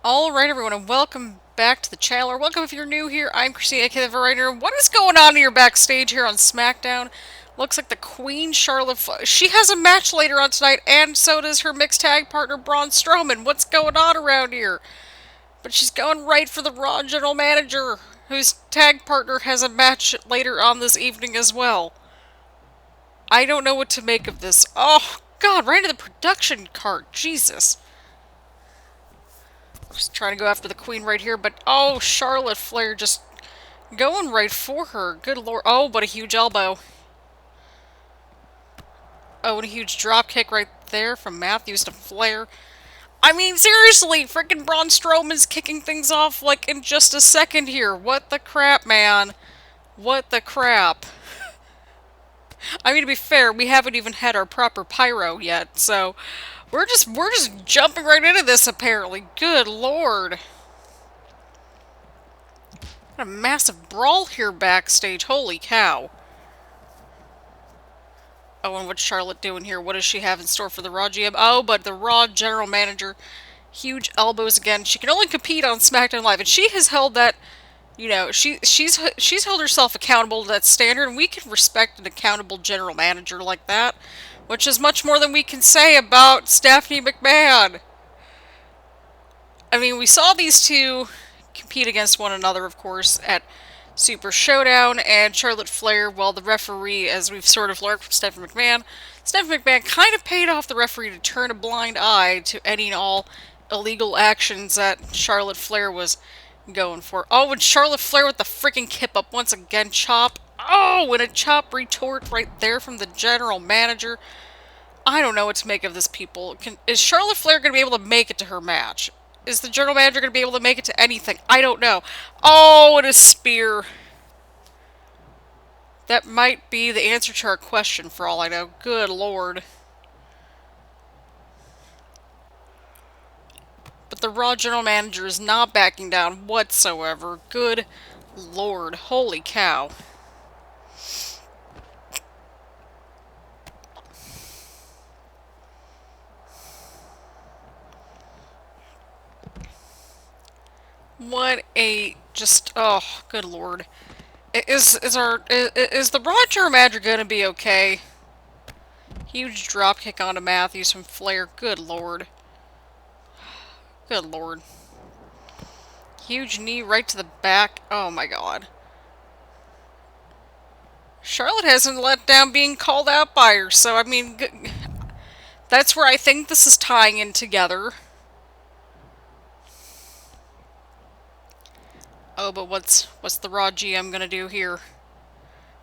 Alright everyone, and welcome back to the channel, or welcome if you're new here. I'm Christina, aka the Writer. What is going on here backstage here on Smackdown? Looks like the Queen Charlotte Flair. She has a match later on tonight, and so does her mixed tag partner Braun Strowman. What's going on around here? But she's going right for the Raw General Manager, whose tag partner has a match later on this evening as well. I don't know what to make of this. Oh, God, right into the production cart. Jesus. Just trying to go after the queen right here, but oh, Charlotte Flair just going right for her. Good lord. Oh, but a huge elbow. Oh, and a huge drop kick right there from Matthews to Flair. I mean, seriously, freaking Braun Strowman's kicking things off like in just a second here. What the crap, man? What the crap? I mean, to be fair, we haven't even had our proper pyro yet, so we're just jumping right into this apparently. Good lord. What a massive brawl here backstage. Holy cow. Oh, and what's Charlotte doing here? What does she have in store for the Raw GM? Oh, but the Raw General Manager. Huge elbows again. She can only compete on SmackDown Live, and she has held that, you know, she's held herself accountable to that standard, and we can respect an accountable General Manager like that, which is much more than we can say about Stephanie McMahon. I mean, we saw these two compete against one another, of course, at Super Showdown, and Charlotte Flair, well, the referee, as we've sort of learned from Stephanie McMahon kind of paid off the referee to turn a blind eye to any and all illegal actions that Charlotte Flair was going for. Oh, and Charlotte Flair with the freaking kip up once again, chop. Oh, and a chop retort right there from the general manager. I don't know what to make of this, people. Is Charlotte Flair going to be able to make it to her match? Is the general manager going to be able to make it to anything? I don't know. Oh, and a spear. That might be the answer to our question for all I know. Good lord. But the Raw general manager is not backing down whatsoever. Good lord. Holy cow. What a just oh, good lord. Is the Raw general manager gonna be okay? Huge dropkick onto Matthews from Flair. Good lord. Good lord. Huge knee right to the back. Oh my god. Charlotte hasn't let down being called out by her, so I mean, that's where I think this is tying in together. Oh, but what's the Raw GM gonna do here?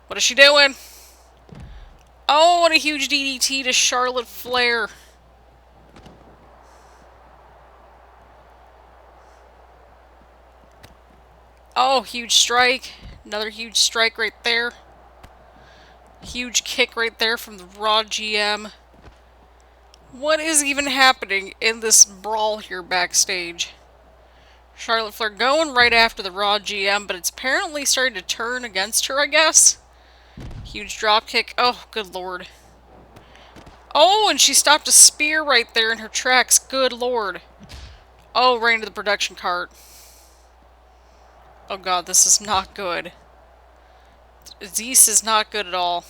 What is she doing? Oh, and a huge DDT to Charlotte Flair. Oh, huge strike. Another huge strike right there. Huge kick right there from the Raw GM. What is even happening in this brawl here backstage? Charlotte Flair going right after the Raw GM, but it's apparently starting to turn against her, I guess. Huge dropkick. Oh, good lord. Oh, and she stopped a spear right there in her tracks. Good lord. Oh, right into the production cart. Oh god, this is not good. Zeus is not good at all.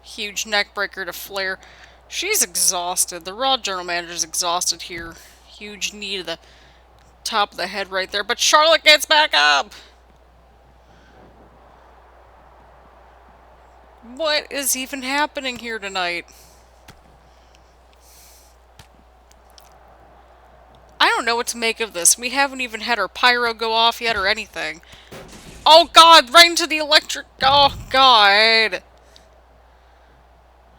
Huge neckbreaker to Flair. She's exhausted. The Raw General Manager's exhausted here. Huge knee to the top of the head right there. But Charlotte gets back up! What is even happening here tonight? I don't know what to make of this. We haven't even had our pyro go off yet or anything. Oh god, right into the electric... Oh god.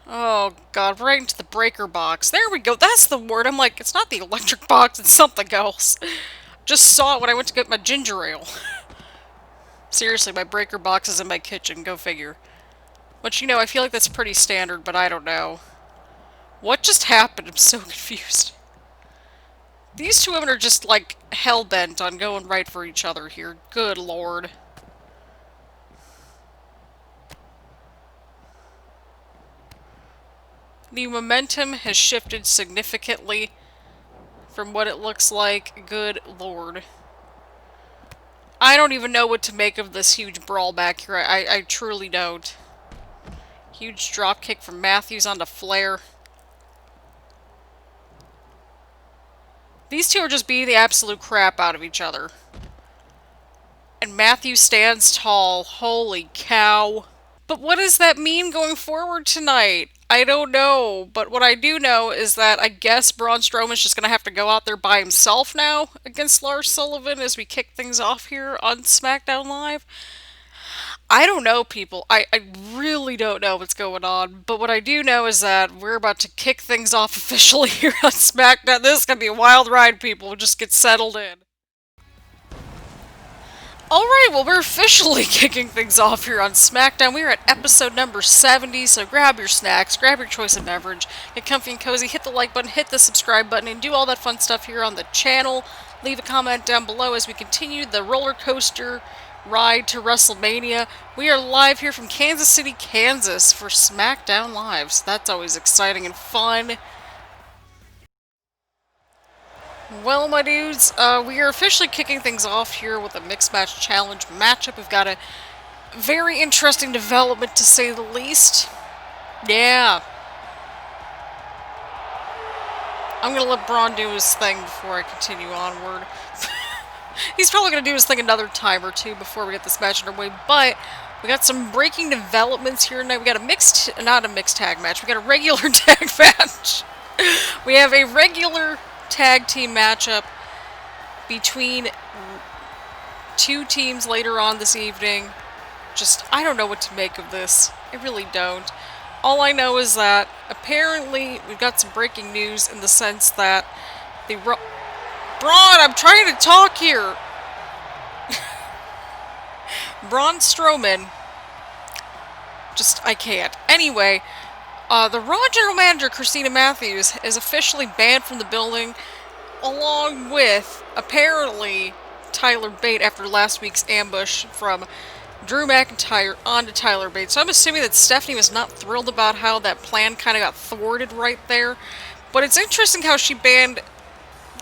Oh god, right into the breaker box. There we go, that's the word. I'm like, it's not the electric box, it's something else. Just saw it when I went to get my ginger ale. Seriously, my breaker box is in my kitchen, go figure. But you know, I feel like that's pretty standard, but I don't know. What just happened? I'm so confused. These two women are just, like, hell-bent on going right for each other here. Good lord. The momentum has shifted significantly from what it looks like. Good lord. I don't even know what to make of this huge brawl back here. I truly don't. Huge drop kick from Matthews onto Flair. These two are just beating the absolute crap out of each other. And Matthews stands tall. Holy cow. But what does that mean going forward tonight? I don't know. But what I do know is that I guess Braun Strowman's just going to have to go out there by himself now against Lars Sullivan as we kick things off here on Smackdown Live. I don't know, people. I really don't know what's going on. But what I do know is that we're about to kick things off officially here on Smackdown. This is going to be a wild ride, people. Just get settled in. Alright, well, we're officially kicking things off here on SmackDown. We're at episode number 70, so grab your snacks, grab your choice of beverage, get comfy and cozy, hit the like button, hit the subscribe button, and do all that fun stuff here on the channel. Leave a comment down below as we continue the roller coaster ride to WrestleMania. We are live here from Kansas City, Kansas for SmackDown Live, so that's always exciting and fun. Well, my dudes, we are officially kicking things off here with a Mixed Match Challenge matchup. We've got a very interesting development, to say the least. Yeah. I'm going to let Braun do his thing before I continue onward. He's probably going to do his thing another time or two before we get this match underway, but we got some breaking developments here tonight. We got not a mixed tag match, we got a regular tag match. We have a regular tag team matchup between two teams later on this evening. I don't know what to make of this. I really don't. All I know is that apparently we've got some breaking news in the sense that Braun, I'm trying to talk here. Braun Strowman. I can't. Anyway, the Raw General Manager, Christina Matthews, is officially banned from the building, along with, apparently, Tyler Bate after last week's ambush from Drew McIntyre onto Tyler Bate. So I'm assuming that Stephanie was not thrilled about how that plan kind of got thwarted right there. But it's interesting how she banned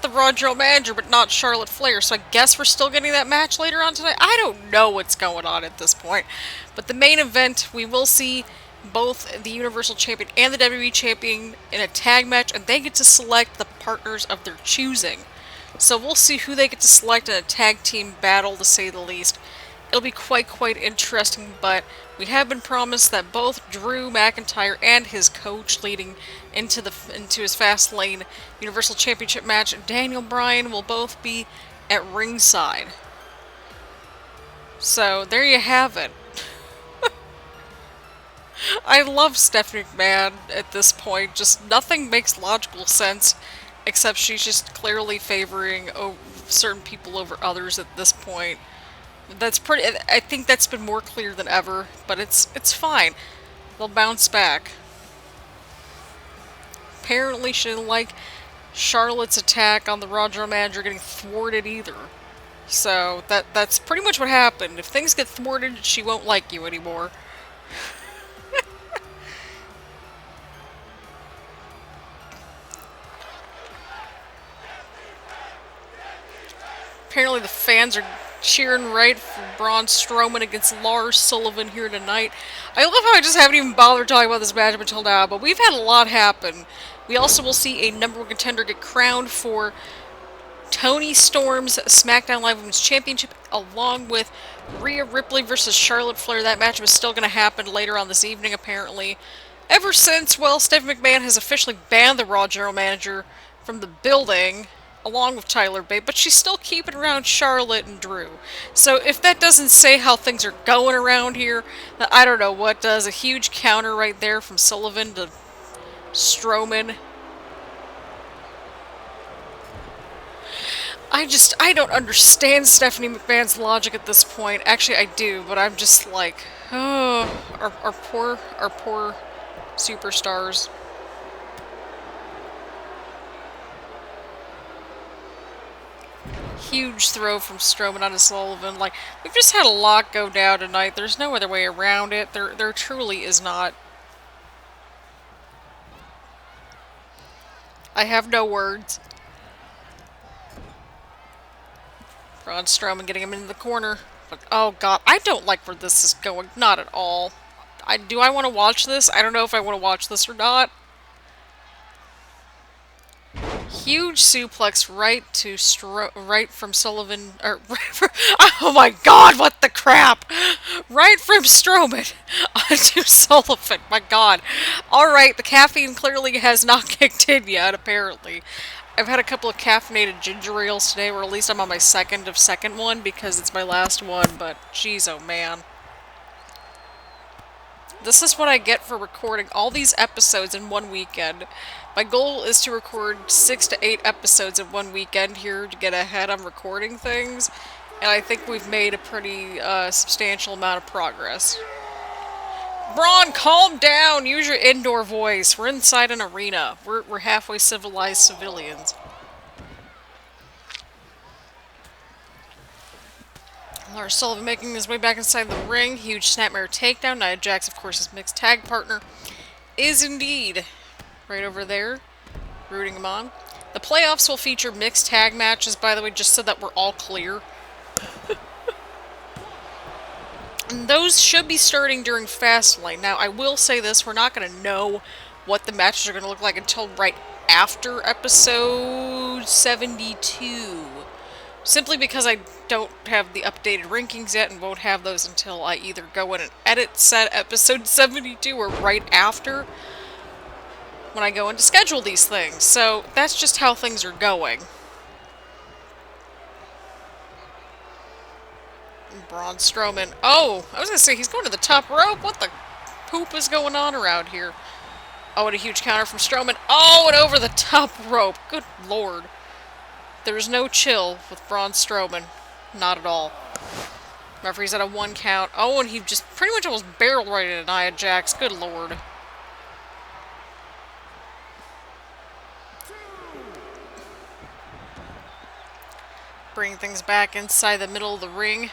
the Raw General Manager, but not Charlotte Flair. So I guess we're still getting that match later on tonight. I don't know what's going on at this point. But the main event, we will see both the Universal Champion and the WWE Champion in a tag match, and they get to select the partners of their choosing. So we'll see who they get to select in a tag team battle, to say the least. It'll be quite interesting, but we have been promised that both Drew McIntyre and his coach leading into his Fastlane Universal Championship match, Daniel Bryan, will both be at ringside. So there you have it. I love Stephanie McMahon at this point. Just nothing makes logical sense, except she's just clearly favoring certain people over others at this point. I think that's been more clear than ever, but it's fine. They'll bounce back. Apparently she didn't like Charlotte's attack on the Raw General Manager getting thwarted either. So that's pretty much what happened. If things get thwarted, she won't like you anymore. Apparently the fans are cheering right for Braun Strowman against Lars Sullivan here tonight. I love how I just haven't even bothered talking about this matchup until now, but we've had a lot happen. We also will see a #1 contender get crowned for Toni Storm's SmackDown Live Women's Championship, along with Rhea Ripley versus Charlotte Flair. That match was still going to happen later on this evening, apparently. Ever since, well, Stephanie McMahon has officially banned the Raw General Manager from the building, along with Tyler Bate, but she's still keeping around Charlotte and Drew. So if that doesn't say how things are going around here, then I don't know what does. A huge counter right there from Sullivan to Strowman. I don't understand Stephanie McMahon's logic at this point. Actually, I do, but I'm just like, oh, our poor superstars. Huge throw from Strowman onto Sullivan. Like, we've just had a lot go down tonight. There's no other way around it. There truly is not. I have no words. Braun Strowman getting him into the corner. But, oh god, I don't like where this is going. Not at all. Do I want to watch this? I don't know if I want to watch this or not. Huge suplex right from Sullivan, or oh my god, what the crap! Right from Strowman onto Sullivan, my god. Alright, the caffeine clearly has not kicked in yet, apparently. I've had a couple of caffeinated ginger ales today, or at least I'm on my second one because it's my last one, but jeez, oh man. This is what I get for recording all these episodes in one weekend. My goal is to record 6 to 8 episodes in one weekend here to get ahead on recording things, and I think we've made a pretty substantial amount of progress. Braun, calm down! Use your indoor voice. We're inside an arena. We're halfway civilized civilians. Lars Sullivan making his way back inside the ring. Huge snapmare takedown. Nia Jax, of course, his mixed tag partner, is indeed right over there, rooting him on. The playoffs will feature mixed tag matches, by the way, just so that we're all clear. And those should be starting during Fastlane. Now, I will say this, we're not going to know what the matches are going to look like until right after episode 72. Simply because I don't have the updated rankings yet and won't have those until I either go in and edit said episode 72 or right after when I go in to schedule these things. So that's just how things are going. Braun Strowman. Oh, I was going to say he's going to the top rope. What the poop is going on around here? Oh, and a huge counter from Strowman. Oh, and over the top rope. Good lord. There's no chill with Braun Strowman. Not at all. Referee's at a 1 count. Oh, and he just pretty much almost barreled right into Nia Jax. Good lord. Bring things back inside the middle of the ring.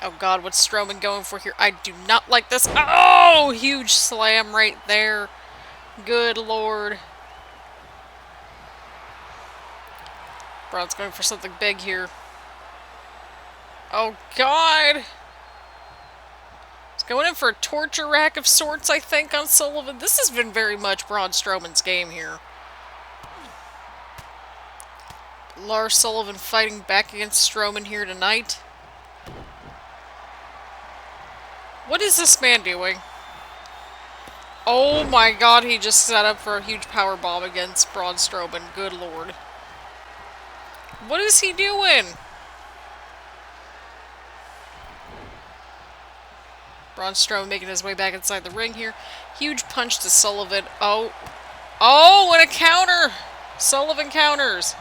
Oh god, what's Strowman going for here? I do not like this. Oh! Huge slam right there. Good lord. Braun's going for something big here. Oh god! He's going in for a torture rack of sorts, I think, on Sullivan. This has been very much Braun Strowman's game here. Lars Sullivan fighting back against Strowman here tonight. What is this man doing? Oh my god, he just set up for a huge powerbomb against Braun Strowman. Good lord. What is he doing? Braun Strowman making his way back inside the ring here. Huge punch to Sullivan. Oh. Oh, and a counter! Sullivan counters.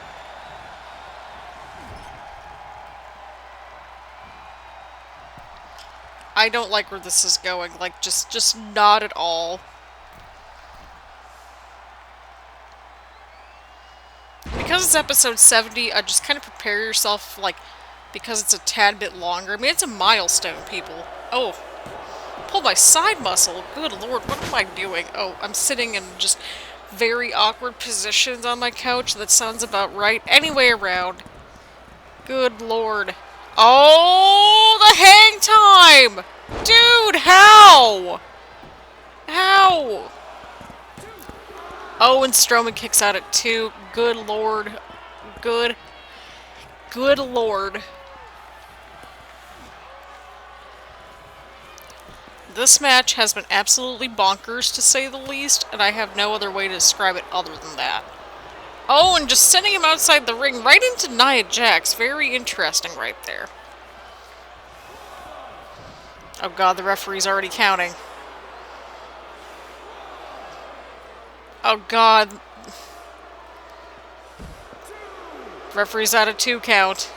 I don't like where this is going. Like, just not at all. Because it's episode 70, I just kind of prepare yourself, like, because it's a tad bit longer. I mean, it's a milestone, people. Oh. Pulled my side muscle. Good lord, what am I doing? Oh, I'm sitting in just very awkward positions on my couch. That sounds about right. Anyway around. Good lord. Oh, the hang time! Dude, how? How? Oh, and Strowman kicks out at 2. Good lord. Good lord. This match has been absolutely bonkers, to say the least, and I have no other way to describe it other than that. Oh, and just sending him outside the ring right into Nia Jax. Very interesting right there. Oh god, the referee's already counting. Oh god. Referee's at a 2 count.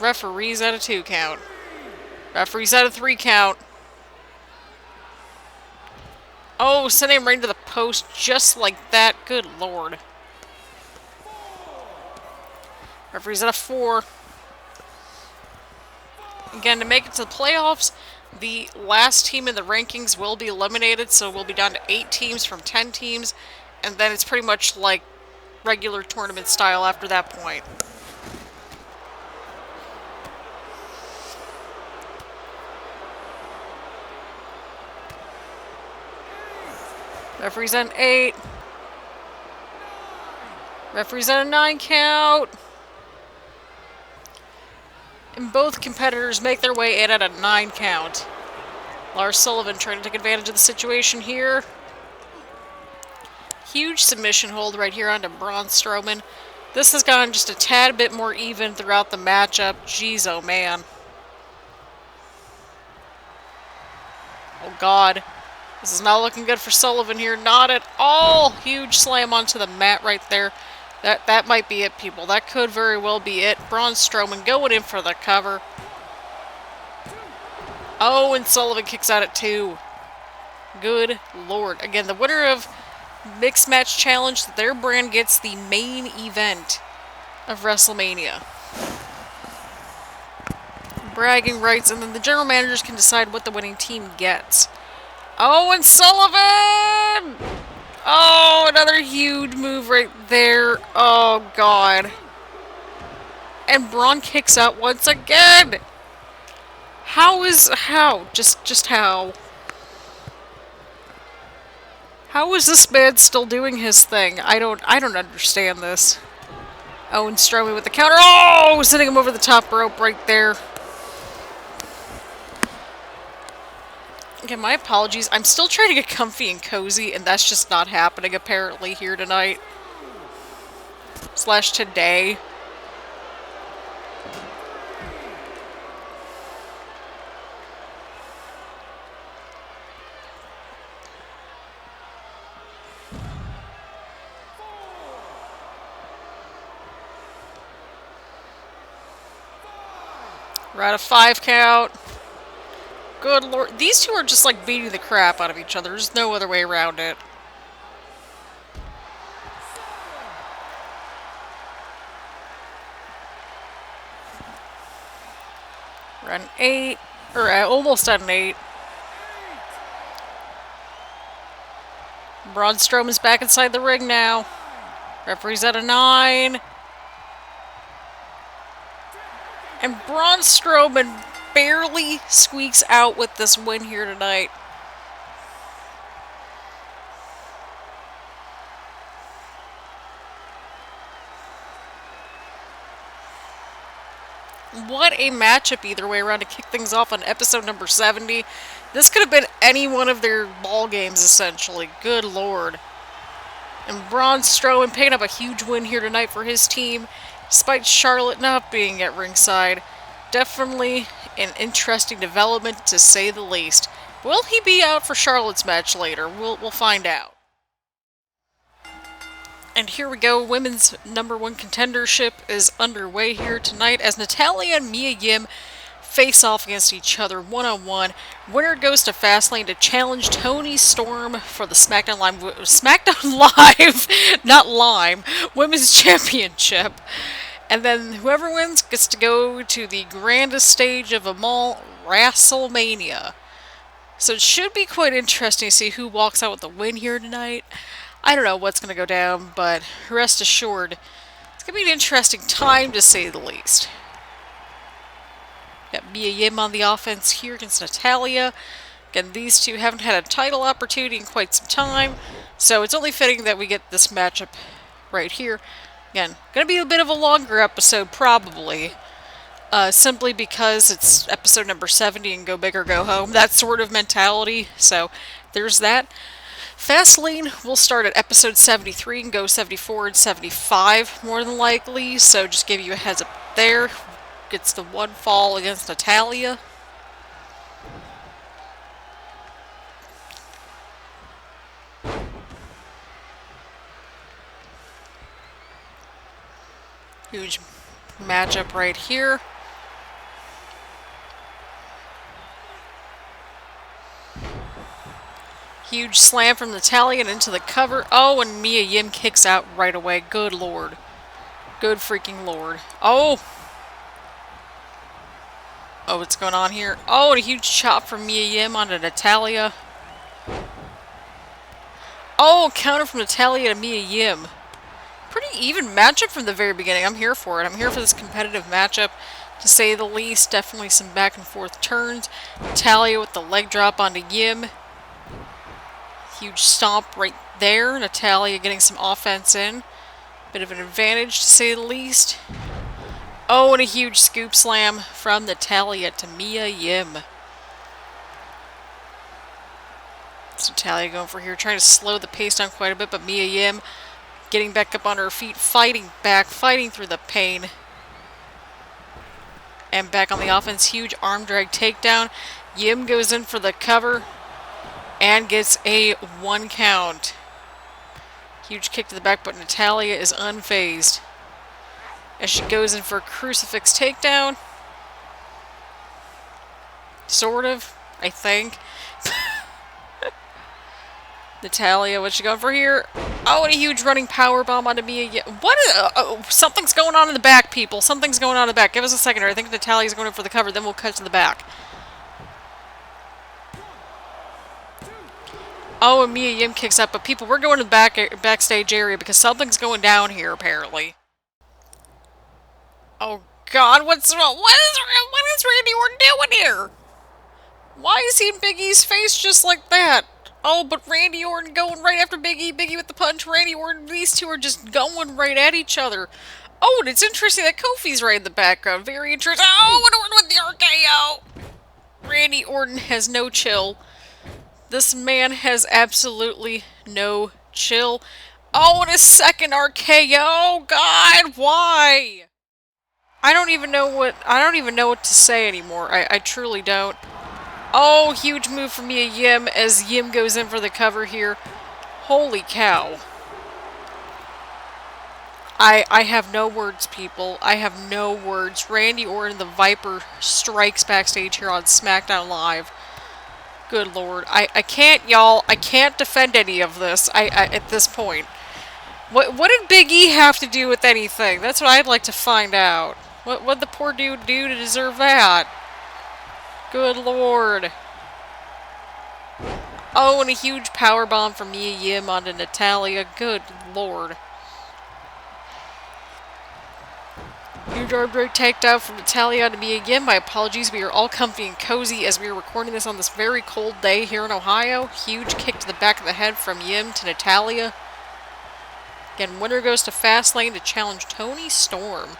Referee's at a 2 count. Referee's at a 3 count. Oh, sending him right into the post just like that. Good lord. Referee's at a 4. Again, to make it to the playoffs, The last team in the rankings will be eliminated, so we'll be down to 8 teams from 10 teams, and then it's pretty much like regular tournament style after that point. Referee's at 8. Referee's at a 9 count. And both competitors make their way in at a 9 count. Lars Sullivan trying to take advantage of the situation here. Huge submission hold right here onto Braun Strowman. This has gone just a tad bit more even throughout the matchup. Jeez, oh man. Oh god. This is not looking good for Sullivan here. Not at all. Huge slam onto the mat right there. That might be it, people. That could very well be it. Braun Strowman going in for the cover. Oh, and Sullivan kicks out at 2. Good lord. Again, the winner of Mixed Match Challenge, their brand gets the main event of WrestleMania. Bragging rights, and then the general managers can decide what the winning team gets. Oh, and Sullivan! Oh, another huge move right there. Oh, God. And Braun kicks out once again. How? Just how? How is this man still doing his thing? I don't understand this. Oh, and Strowman with the counter. Oh, sending him over the top rope right there. Okay, my apologies. I'm still trying to get comfy and cozy, and that's just not happening apparently here tonight. / today. We're at a 5 count. Good lord. These two are just like beating the crap out of each other. There's no other way around it. We're at an 8. Or almost at an 8. Braun Strowman's back inside the ring now. Referee's at a 9. And Braun Strowman barely squeaks out with this win here tonight. What a matchup either way around to kick things off on episode number 70. This could have been any one of their ball games, essentially. Good lord. And Braun Strowman picking up a huge win here tonight for his team, despite Charlotte not being at ringside. Definitely an interesting development, to say the least. Will he be out for Charlotte's match later? We'll find out. And here we go. Women's #1 contendership is underway here tonight as Natalya and Mia Yim face off against each other one-on-one. Winner goes to Fastlane to challenge Toni Storm for the Smackdown Live, not Lime, Women's Championship. And then whoever wins gets to go to the grandest stage of them all, WrestleMania. So it should be quite interesting to see who walks out with the win here tonight. I don't know what's going to go down, but rest assured, it's going to be an interesting time to say the least. Got Mia Yim on the offense here against Natalya. Again, these two haven't had a title opportunity in quite some time, so it's only fitting that we get this matchup right here. Again, going to be a bit of a longer episode, probably. Simply because it's episode number 70 and go big or go home. That sort of mentality. So, there's that. Fastlane will start at episode 73 and go 74 and 75, more than likely. So, just give you a heads up there. Gets the one fall against Natalya. Huge matchup right here. Huge slam from Natalya and into the cover. Oh, and Mia Yim kicks out right away. Good lord. Good freaking lord. Oh! Oh, what's going on here? Oh, and a huge chop from Mia Yim onto Natalya. Oh, counter from Natalya to Mia Yim. Pretty even matchup from the very beginning. I'm here for it. I'm here for this competitive matchup, to say the least. Definitely some back and forth turns. Natalya with the leg drop onto Yim. Huge stomp right there. Natalya getting some offense in. Bit of an advantage, to say the least. Oh, and a huge scoop slam from Natalya to Mia Yim. It's Natalya going for here, trying to slow the pace down quite a bit, but Mia Yim getting back up on her feet, fighting back, fighting through the pain. And back on the offense, huge arm drag takedown. Yim goes in for the cover and gets a 1 count. Huge kick to the back, but Natalya is unfazed as she goes in for a crucifix takedown. Sort of, I think. Natalya, what's she going for here? Oh, and a huge running powerbomb onto Mia. What is... something's going on in the back, people. Something's going on in the back. Give us a second here. I think Natalya's going in for the cover, then we'll cut to the back. Oh, and Mia Yim kicks up, but people, we're going to the backstage area because something's going down here, apparently. Oh, God, what's wrong? What is Randy Orton doing here? Why is he in Big E's face just like that? Oh, but Randy Orton going right after Big E. Big E with the punch. Randy Orton, these two are just going right at each other. Oh, and it's interesting that Kofi's right in the background. Very interesting. Oh, and Orton with the RKO. Randy Orton has no chill. This man has absolutely no chill. Oh, and a second RKO. God, why? I don't even know what to say anymore. I truly don't. Oh, huge move from Mia Yim as Yim goes in for the cover here. Holy cow. I have no words, people. I have no words. Randy Orton, the Viper, strikes backstage here on Smackdown Live. Good lord. I can't, y'all. I can't defend any of this at this point. What did Big E have to do with anything? That's what I'd like to find out. What'd the poor dude do to deserve that? Good lord. Oh, and a huge powerbomb from Mia Yim onto Natalya. Good lord. Huge arm drag takedown from Natalya onto Mia Yim. My apologies, we are all comfy and cozy as we are recording this on this very cold day here in Ohio. Huge kick to the back of the head from Yim to Natalya. Again, winner goes to Fastlane to challenge Toni Storm.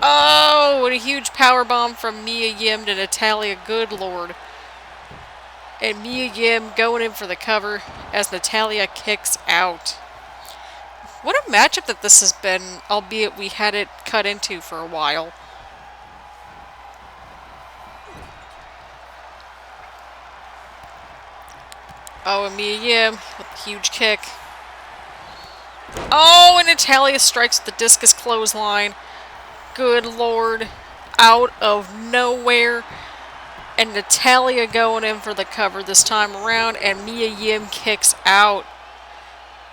Oh, and a huge powerbomb from Mia Yim to Natalya. Good lord. And Mia Yim going in for the cover as Natalya kicks out. What a matchup that this has been, albeit we had it cut into for a while. Oh, and Mia Yim with a huge kick. Oh, and Natalya strikes with the discus clothesline. Good lord. Out of nowhere. And Natalya going in for the cover this time around. And Mia Yim kicks out.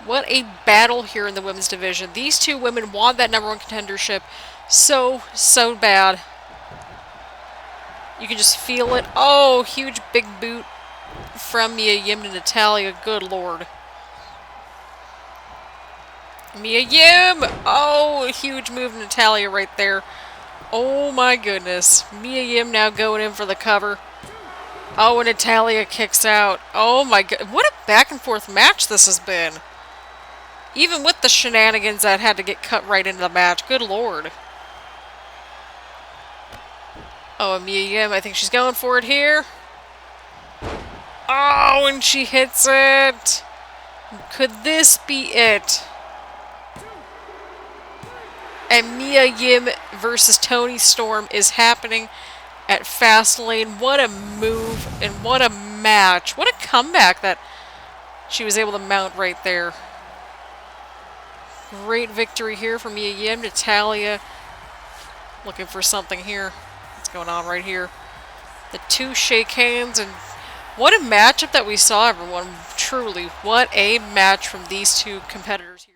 What a battle here in the women's division. These two women want that #1 contendership so bad. You can just feel it. Oh, huge big boot from Mia Yim to Natalya. Good lord. Mia Yim! Oh, a huge move to Natalya right there. Oh my goodness. Mia Yim now going in for the cover. Oh, and Natalya kicks out. Oh my god. What a back and forth match this has been. Even with the shenanigans that had to get cut right into the match. Good lord. Oh, and Mia Yim, I think she's going for it here. Oh, and she hits it. Could this be it? And Mia Yim versus Toni Storm is happening at Fastlane. What a move and what a match. What a comeback that she was able to mount right there. Great victory here for Mia Yim. Natalya looking for something here. What's going on right here? The two shake hands, and what a matchup that we saw, everyone. Truly, what a match from these two competitors here.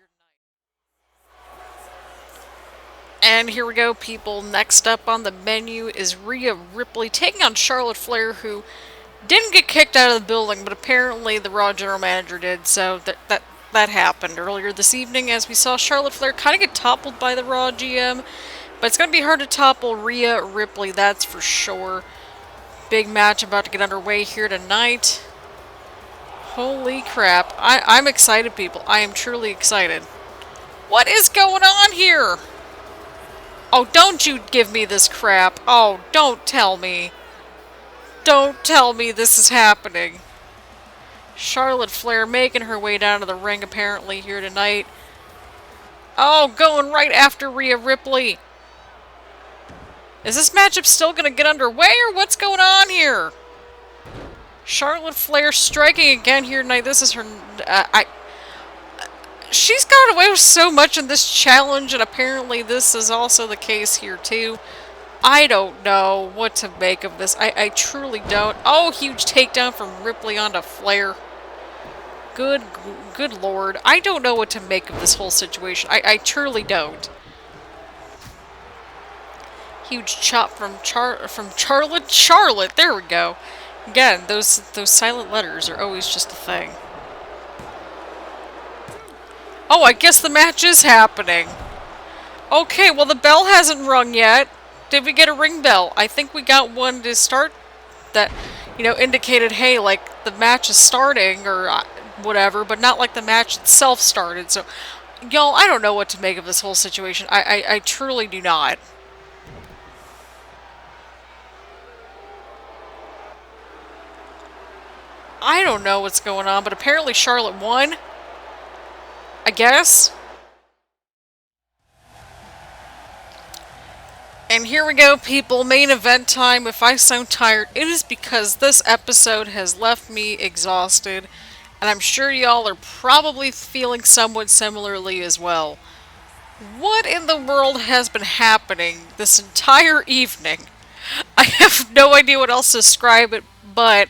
And here we go, people. Next up on the menu is Rhea Ripley taking on Charlotte Flair, who didn't get kicked out of the building, but apparently the Raw General Manager did, so that happened earlier this evening as we saw Charlotte Flair kind of get toppled by the Raw GM. But it's going to be hard to topple Rhea Ripley, that's for sure. Big match about to get underway here tonight. Holy crap. I'm excited, people. I am truly excited. What is going on here? Oh, don't you give me this crap. Oh, don't tell me. Don't tell me this is happening. Charlotte Flair making her way down to the ring apparently here tonight. Oh, going right after Rhea Ripley. Is this matchup still going to get underway or what's going on here? Charlotte Flair striking again here tonight. This is her... she's got away with so much in this challenge, and apparently this is also the case here too. I don't know what to make of this. I truly don't. Oh, huge takedown from Ripley onto Flair. Good lord. I don't know what to make of this whole situation. I truly don't. Huge chop from Charlotte. Charlotte, there we go. Again, those silent letters are always just a thing. Oh, I guess the match is happening. Okay, well the bell hasn't rung yet. Did we get a ring bell? I think we got one to start that, you know, indicated, hey, like, the match is starting or whatever, but not like the match itself started. So, y'all, I don't know what to make of this whole situation. I truly do not. I don't know what's going on, but apparently Charlotte won. I guess. And here we go, people. Main event time. If I sound tired, it is because this episode has left me exhausted. And I'm sure y'all are probably feeling somewhat similarly as well. What in the world has been happening this entire evening? I have no idea what else to describe it, but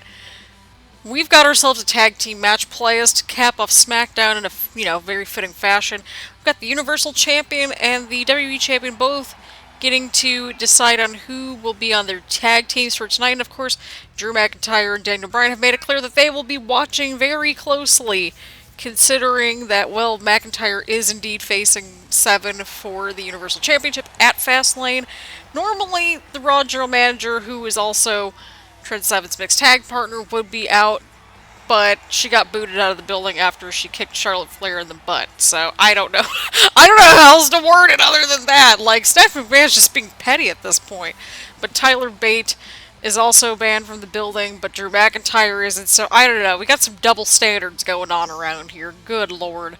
we've got ourselves a tag team match players to cap off Smackdown in a, you know, very fitting fashion. We've got the Universal Champion and the WWE Champion both getting to decide on who will be on their tag teams for tonight. And of course, Drew McIntyre and Daniel Bryan have made it clear that they will be watching very closely, considering that, well, McIntyre is indeed facing Seven for the Universal Championship at Fastlane. Normally, the Raw General Manager, who is also Trent Seven's mixed tag partner, would be out, but she got booted out of the building after she kicked Charlotte Flair in the butt. So, I don't know. I don't know how else to word it other than that. Like, Stephanie McMahon's just being petty at this point. But Tyler Bate is also banned from the building, but Drew McIntyre isn't, so I don't know. We got some double standards going on around here. Good lord.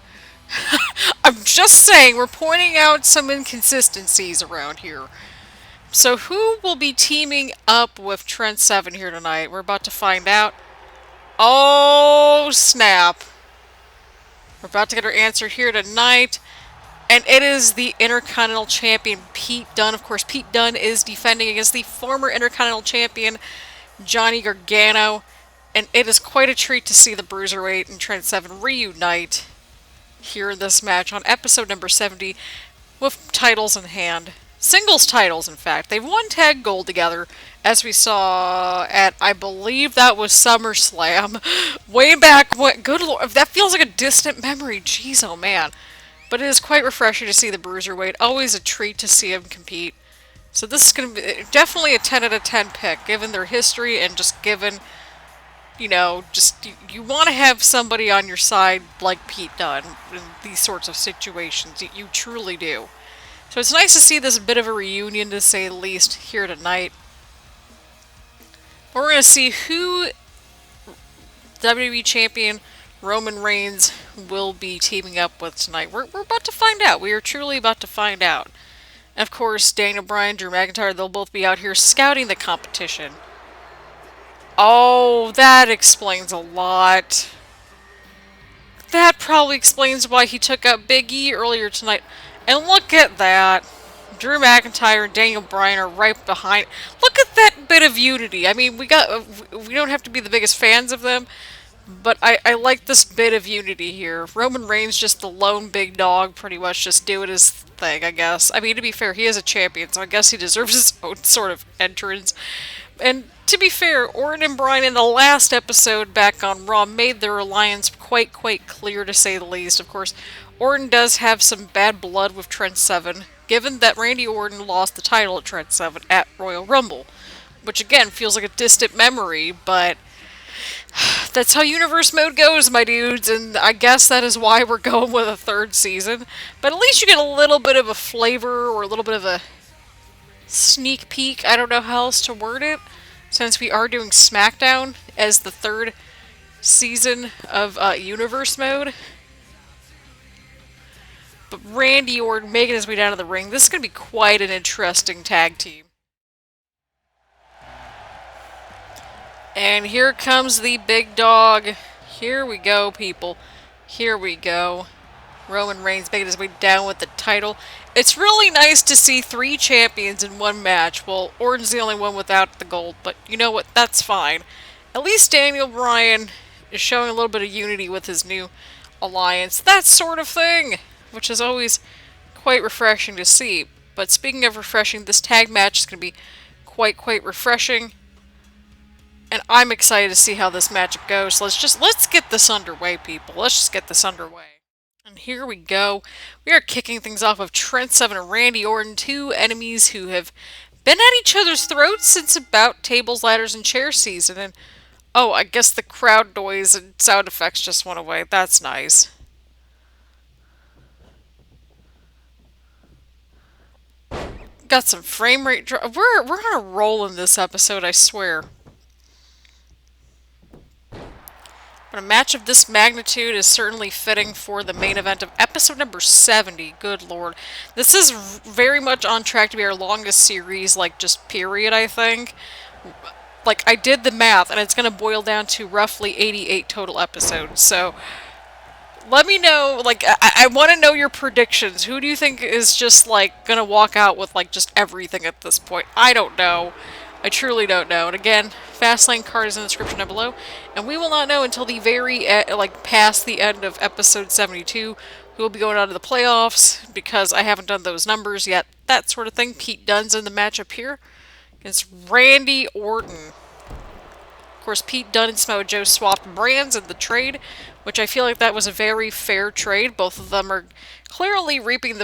I'm just saying, we're pointing out some inconsistencies around here. So who will be teaming up with Trent Seven here tonight? We're about to find out. Oh, snap. We're about to get our answer here tonight. And it is the Intercontinental Champion, Pete Dunne. Of course, Pete Dunne is defending against the former Intercontinental Champion, Johnny Gargano. And it is quite a treat to see the Bruiserweight and Trent Seven reunite here in this match on episode number 70 with titles in hand. Singles titles, in fact. They've won tag gold together, as we saw at, I believe that was SummerSlam. Way back when, good lord, that feels like a distant memory. Jeez, oh man. But it is quite refreshing to see the Bruiserweight. Always a treat to see him compete. So this is going to be definitely a 10 out of 10 pick, given their history and just given, you know, just you want to have somebody on your side like Pete Dunne in these sorts of situations. You truly do. So it's nice to see this bit of a reunion, to say the least, here tonight. We're going to see who WWE Champion Roman Reigns will be teaming up with tonight. We're about to find out. We are truly about to find out. And of course, Daniel Bryan, Drew McIntyre, they'll both be out here scouting the competition. Oh, that explains a lot. That probably explains why he took out Big E earlier tonight. And look at that. Drew McIntyre and Daniel Bryan are right behind. Look at that bit of unity. I mean, we don't have to be the biggest fans of them, But I like this bit of unity here. Roman Reigns just the lone big dog, pretty much just doing his thing, I guess. I mean, to be fair, he is a champion, so I guess he deserves his own sort of entrance. And to be fair, Orton and Bryan in the last episode back on Raw made their alliance quite clear, to say the least. Of course, Orton does have some bad blood with Trent Seven, given that Randy Orton lost the title at Trent Seven at Royal Rumble. Which again feels like a distant memory, but that's how universe mode goes, my dudes, and I guess that is why we're going with a third season. But at least you get a little bit of a flavor, or a little bit of a sneak peek, I don't know how else to word it, since we are doing Smackdown as the third season of universe mode. But Randy Orton making his way down to the ring, this is going to be quite an interesting tag team. And here comes the big dog. Here we go, people. Here we go. Roman Reigns making his way down with the title. It's really nice to see 3 champions in one match. Well, Orton's the only one without the gold, but you know what? That's fine. At least Daniel Bryan is showing a little bit of unity with his new alliance. That sort of thing, which is always quite refreshing to see. But speaking of refreshing, this tag match is going to be quite refreshing. And I'm excited to see how this match goes. So let's get this underway, people. Let's just get this underway. And here we go. We are kicking things off with Trent Seven and Randy Orton, 2 enemies who have been at each other's throats since about tables, ladders, and chair season. And oh, I guess the crowd noise and sound effects just went away. That's nice. Got some frame rate drop. We're on a roll in this episode, I swear. But a match of this magnitude is certainly fitting for the main event of episode number 70. Good lord. This is very much on track to be our longest series, like, just period, I think. Like, I did the math, and it's going to boil down to roughly 88 total episodes. So, let me know, like, I want to know your predictions. Who do you think is just, like, going to walk out with, like, just everything at this point? I don't know. I truly don't know. And again, Fastlane card is in the description down below. And we will not know until the very, past the end of episode 72 who will be going on to the playoffs, because I haven't done those numbers yet. That sort of thing. Pete Dunne's in the matchup here against Randy Orton. Of course, Pete Dunne and Samoa Joe swapped brands in the trade, which I feel like that was a very fair trade. Both of them are clearly reaping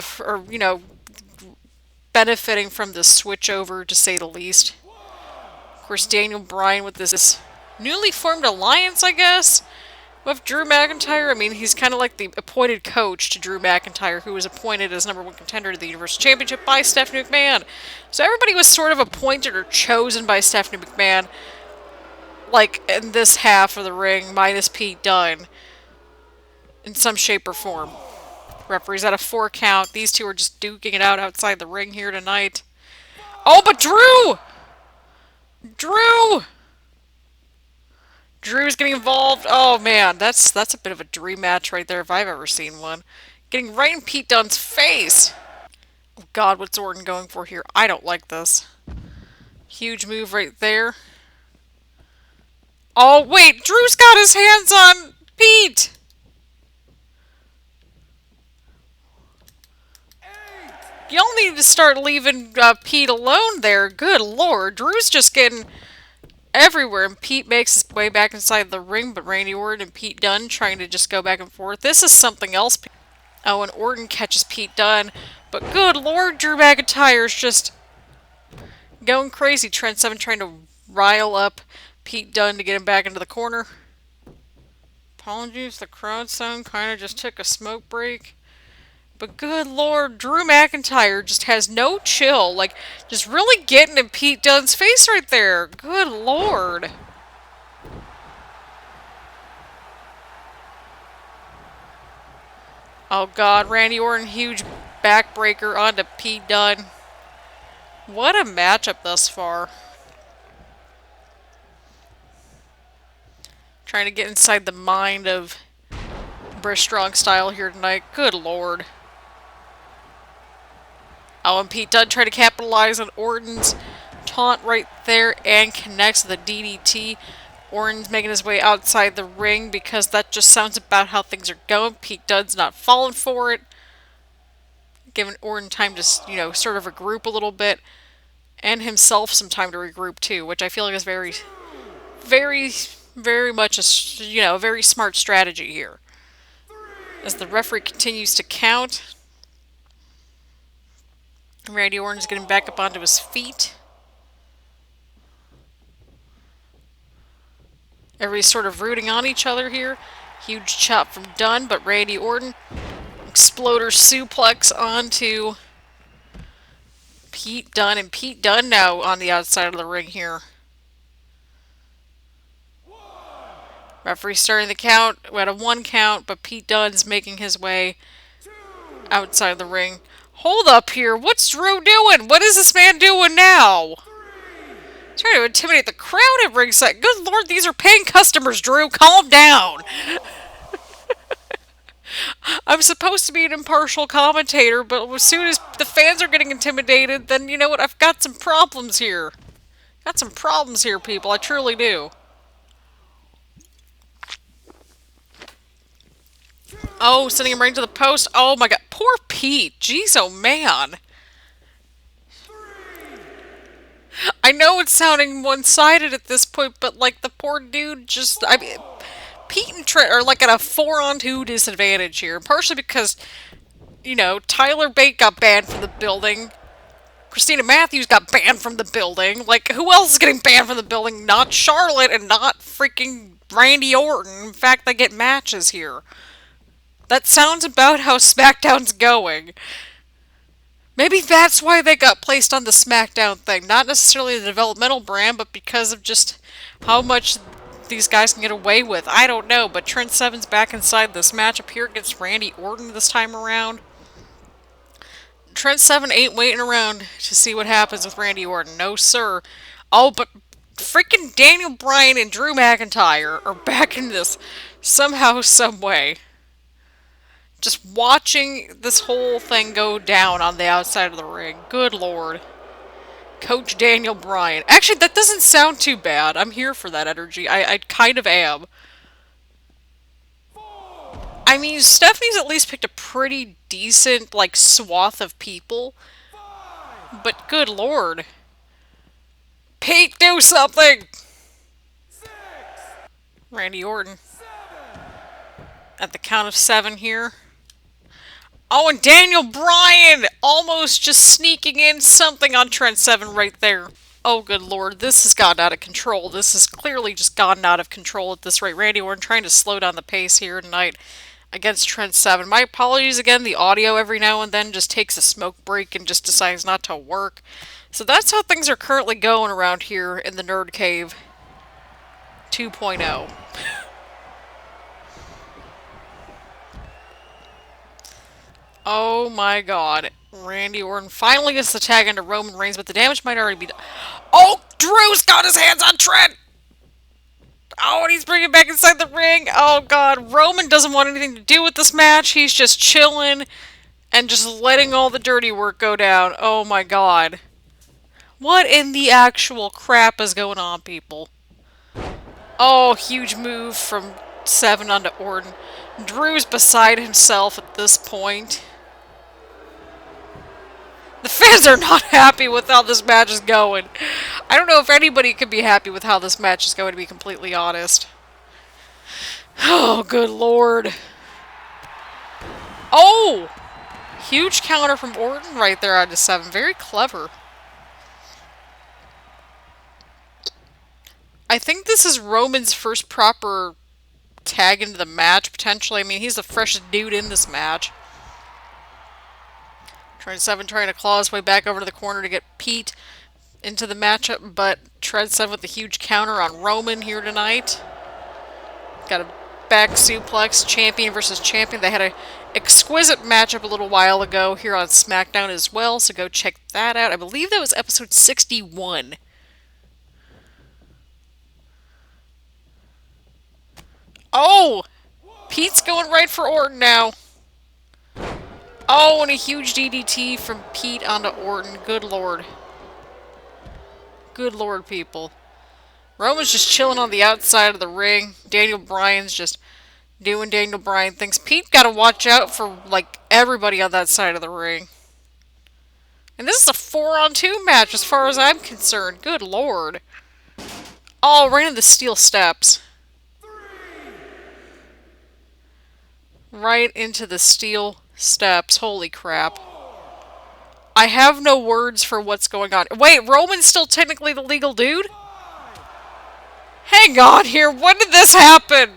benefiting from the switch over, to say the least. Of course, Daniel Bryan with this newly formed alliance, I guess, with Drew McIntyre. I mean, he's kind of like the appointed coach to Drew McIntyre, who was appointed as #1 contender to the Universal Championship by Stephanie McMahon. So everybody was sort of appointed or chosen by Stephanie McMahon, like, in this half of the ring, minus Pete Dunne, in some shape or form. Referee's at a 4 count. These two are just duking it out outside the ring here tonight. Oh, but Drew! Drew's getting involved. Oh man, that's a bit of a dream match right there if I've ever seen one. Getting right in Pete Dunne's face. Oh god, what's Orton going for here? I don't like this. Huge move right there. Oh wait, Drew's got his hands on Pete! Y'all need to start leaving Pete alone there. Good lord. Drew's just getting everywhere. And Pete makes his way back inside the ring. But Randy Orton and Pete Dunne trying to just go back and forth. This is something else. Oh, and Orton catches Pete Dunne. But good lord, Drew McIntyre's just going crazy. Trent Seven trying to rile up Pete Dunne to get him back into the corner. Apologies, the crowd sound kind of just took a smoke break. But good lord, Drew McIntyre just has no chill. Like, just really getting in Pete Dunne's face right there. Good lord. Oh god, Randy Orton, huge backbreaker onto Pete Dunne. What a matchup thus far. Trying to get inside the mind of British Strong Style here tonight. Good lord. Oh, and Pete Dunne trying to capitalize on Orton's taunt right there and connects the DDT. Orton's making his way outside the ring because that just sounds about how things are going. Pete Dunne's not falling for it. Giving Orton time to, sort of regroup a little bit. And himself some time to regroup too, which I feel like is very, very, very much a very smart strategy here. As the referee continues to count, Randy Orton's getting back up onto his feet. Everybody's sort of rooting on each other here. Huge chop from Dunne, but Randy Orton, exploder suplex onto Pete Dunne, and Pete Dunne now on the outside of the ring here. Referee starting the count. We had a 1 count, but Pete Dunne's making his way outside the ring. Hold up here. What's Drew doing? What is this man doing now? He's trying to intimidate the crowd at ringside. Good lord, these are paying customers, Drew. Calm down. I'm supposed to be an impartial commentator, but as soon as the fans are getting intimidated, then you know what? I've got some problems here. Got some problems here, people. I truly do. Oh, sending him right to the post. Oh my god. Poor Pete. Jeez, oh man. I know it's sounding one-sided at this point, but like the poor dude just... I mean, Pete and Trent are like at a 4-on-2 disadvantage here. Partially because, Tyler Bate got banned from the building. Christina Matthews got banned from the building. Like, who else is getting banned from the building? Not Charlotte and not freaking Randy Orton. In fact, they get matches here. That sounds about how SmackDown's going. Maybe that's why they got placed on the Smackdown thing. Not necessarily the developmental brand, but because of just how much these guys can get away with. I don't know, but Trent Seven's back inside this matchup here against Randy Orton this time around. Trent Seven ain't waiting around to see what happens with Randy Orton. No, sir. Oh, but freaking Daniel Bryan and Drew McIntyre are back in this somehow, some way. Just watching this whole thing go down on the outside of the ring. Good lord. Coach Daniel Bryan. Actually, that doesn't sound too bad. I'm here for that energy. I kind of am. I mean, Stephanie's at least picked a pretty decent, like, swath of people. But good lord. Pete, do something! Randy Orton. At the count of 7 here. Oh, and Daniel Bryan almost just sneaking in something on Trent Seven right there. Oh, good lord, this has gotten out of control. This has clearly just gotten out of control at this rate. Randy Orton trying to slow down the pace here tonight against Trent Seven. My apologies again, the audio every now and then just takes a smoke break and just decides not to work. So that's how things are currently going around here in the Nerd Cave 2.0. Oh my god. Randy Orton finally gets the tag into Roman Reigns, but the damage might already be done. Oh! Drew's got his hands on Trent! Oh, and he's bringing it back inside the ring. Oh god. Roman doesn't want anything to do with this match. He's just chilling and just letting all the dirty work go down. Oh my god. What in the actual crap is going on, people? Oh, huge move from Seven onto Orton. Drew's beside himself at this point. The fans are not happy with how this match is going. I don't know if anybody could be happy with how this match is going, to be completely honest. Oh, good lord. Oh! Huge counter from Orton right there onto 7. Very clever. I think this is Roman's first proper tag into the match, potentially. I mean, he's the freshest dude in this match. Trent Seven trying to claw his way back over to the corner to get Pete into the matchup, but Trent Seven with a huge counter on Roman here tonight. Got a back suplex, champion versus champion. They had an exquisite matchup a little while ago here on SmackDown as well, so go check that out. I believe that was episode 61. Oh! Pete's going right for Orton now. Oh, and a huge DDT from Pete onto Orton. Good lord. Good lord, people. Roman's just chilling on the outside of the ring. Daniel Bryan's just doing Daniel Bryan things. Pete gotta watch out for, like, everybody on that side of the ring. And this is a 4-on-2 match as far as I'm concerned. Good lord. Oh, right into the steel steps. Right into the steel steps. Holy crap. I have no words for what's going on. Wait, Roman's still technically the legal dude? Hang on here. When did this happen?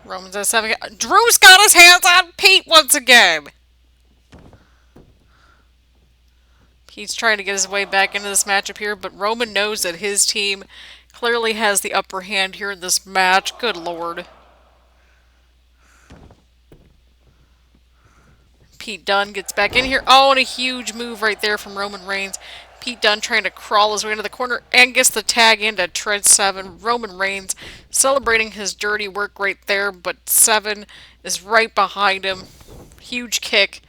Roman's at 7. Drew's got his hands on Pete once again. He's trying to get his way back into this matchup here, but Roman knows that his team clearly has the upper hand here in this match. Good lord. Pete Dunne gets back in here. Oh, and a huge move right there from Roman Reigns. Pete Dunne trying to crawl his way into the corner and gets the tag into Trent 7. Roman Reigns celebrating his dirty work right there, but 7 is right behind him. Huge kick.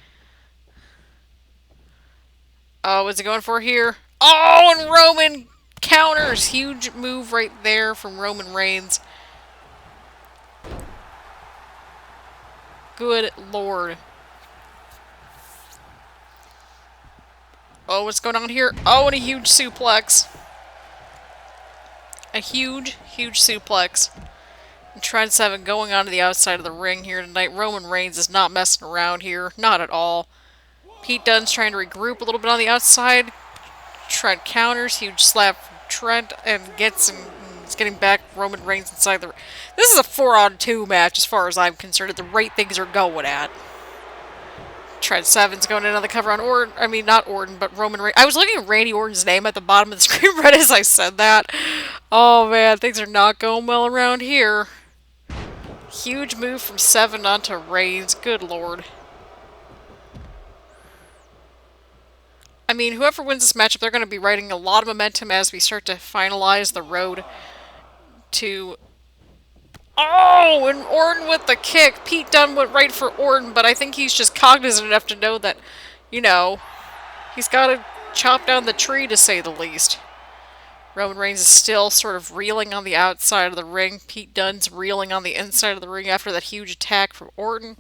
Oh, what's he going for here? Oh, and Roman counters. Huge move right there from Roman Reigns. Good lord. Oh, what's going on here? Oh, and a huge suplex. A huge, huge suplex. And Trent 7 going onto the outside of the ring here tonight. Roman Reigns is not messing around here. Not at all. Pete Dunne's trying to regroup a little bit on the outside. Trent counters. Huge slap from Trent and gets him. He's getting back Roman Reigns inside the ring. This is a 4-on-2 match as far as I'm concerned. At the rate things are going at. Trent 7's going in on the cover on Orton. I mean, not Orton, but Roman Reigns. I was looking at Randy Orton's name at the bottom of the screen right as I said that. Oh, man. Things are not going well around here. Huge move from 7 onto Reigns. Good lord. I mean, whoever wins this matchup, they're going to be riding a lot of momentum as we start to finalize the road to... Oh, and Orton with the kick. Pete Dunne went right for Orton, but I think he's just cognizant enough to know that, you know, he's got to chop down the tree, to say the least. Roman Reigns is still sort of reeling on the outside of the ring. Pete Dunne's reeling on the inside of the ring after that huge attack from Orton.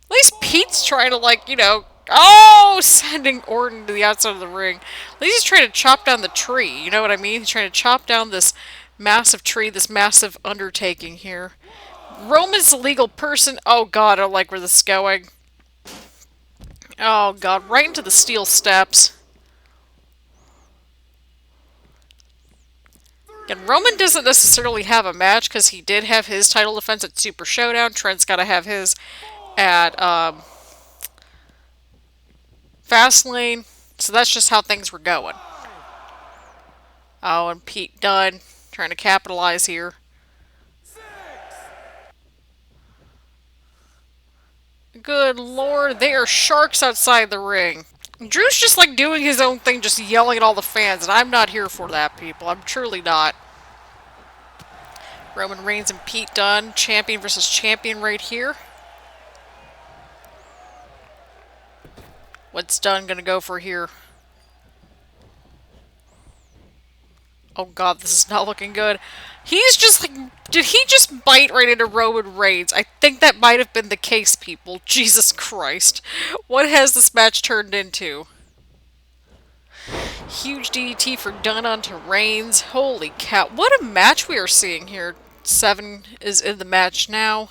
At least Pete's trying to, like, you know... Oh! Sending Orton to the outside of the ring. At least he's trying to chop down the tree. You know what I mean? He's trying to chop down this massive tree, this massive undertaking here. Roman's a legal person. Oh god, I don't like where this is going. Oh god, right into the steel steps. And Roman doesn't necessarily have a match because he did have his title defense at Super Showdown. Trent's got to have his at Fastlane. So that's just how things were going. Oh, and Pete Dunne trying to capitalize here. Good lord, they are sharks outside the ring. Drew's just like doing his own thing, just yelling at all the fans, and I'm not here for that, people. I'm truly not. Roman Reigns and Pete Dunne, champion versus champion right here. What's Dunne gonna go for here? Oh god, this is not looking good. He's just like... Did he just bite right into Roman Reigns? I think that might have been the case, people. Jesus Christ. What has this match turned into? Huge DDT for Dunne onto Reigns. Holy cow. What a match we are seeing here. 7 is in the match now.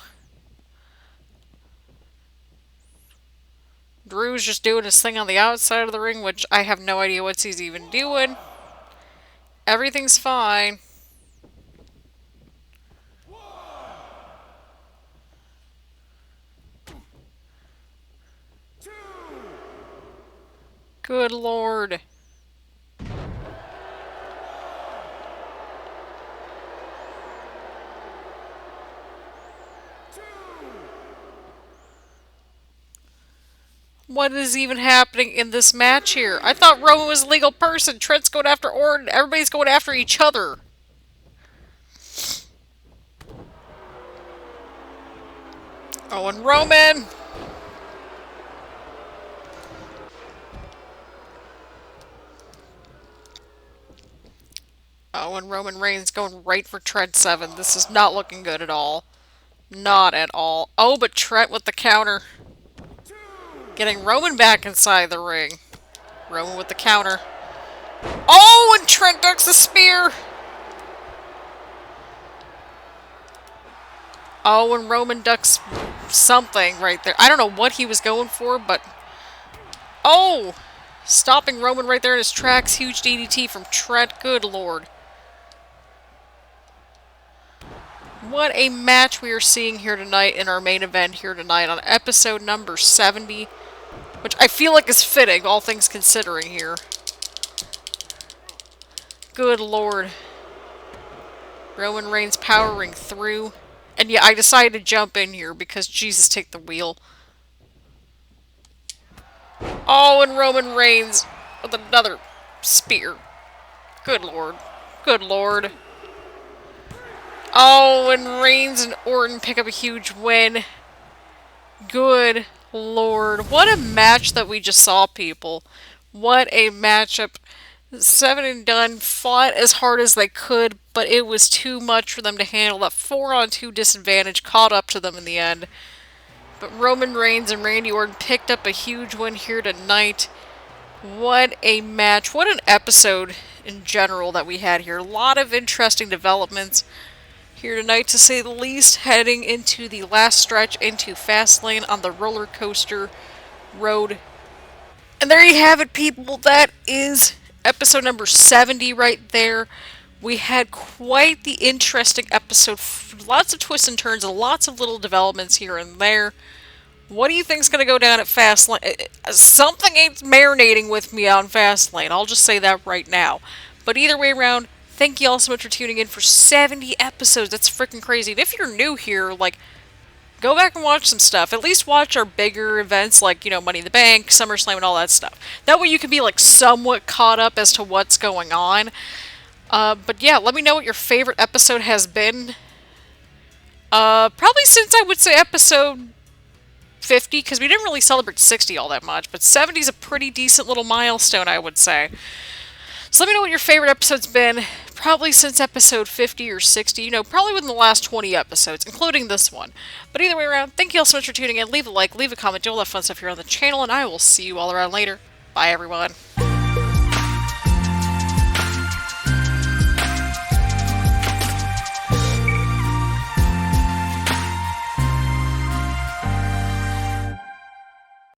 Drew's just doing his thing on the outside of the ring, which I have no idea what he's even doing. Everything's fine. Good lord. What is even happening in this match here? I thought Roman was a legal person. Trent's going after Orton. Everybody's going after each other. Oh, and Roman. Oh, and Roman Reigns going right for Trent 7. This is not looking good at all. Not at all. Oh, but Trent with the counter. Getting Roman back inside the ring. Roman with the counter. Oh, and Trent ducks the spear! Oh, and Roman ducks something right there. I don't know what he was going for, but... Oh! Stopping Roman right there in his tracks. Huge DDT from Trent. Good lord. What a match we are seeing here tonight in our main event here tonight on episode number 70. Which I feel like is fitting, all things considering here. Good lord. Roman Reigns powering through. And yeah, I decided to jump in here because Jesus, take the wheel. Oh, and Roman Reigns with another spear. Good lord. Good lord. Oh, and Reigns and Orton pick up a huge win. Good lord. What a match that we just saw, people. What a matchup. Seven and Dunne fought as hard as they could, but it was too much for them to handle. That 4-on-2 disadvantage caught up to them in the end. But Roman Reigns and Randy Orton picked up a huge win here tonight. What a match. What an episode in general that we had here. A lot of interesting developments here tonight, to say the least, heading into the last stretch into Fastlane on the roller coaster road. And there you have it, people. That is episode number 70 right there. We had quite the interesting episode. Lots of twists and turns and lots of little developments here and there. What do you think's going to go down at Fastlane? Something ain't marinating with me on Fastlane. I'll just say that right now. But either way around, thank you all so much for tuning in for 70 episodes. That's freaking crazy. And if you're new here, like, go back and watch some stuff. At least watch our bigger events like, you know, Money in the Bank, SummerSlam, and all that stuff. That way you can be, like, somewhat caught up as to what's going on. But yeah, let me know what your favorite episode has been. Probably since, I would say, episode 50, because we didn't really celebrate 60 all that much, but 70 is a pretty decent little milestone, I would say. So let me know what your favorite episode's been, probably since episode 50 or 60, you know, probably within the last 20 episodes, including this one. But either way around, thank you all so much for tuning in. Leave a like, leave a comment, do all that fun stuff here on the channel, and I will see you all around later. Bye, everyone.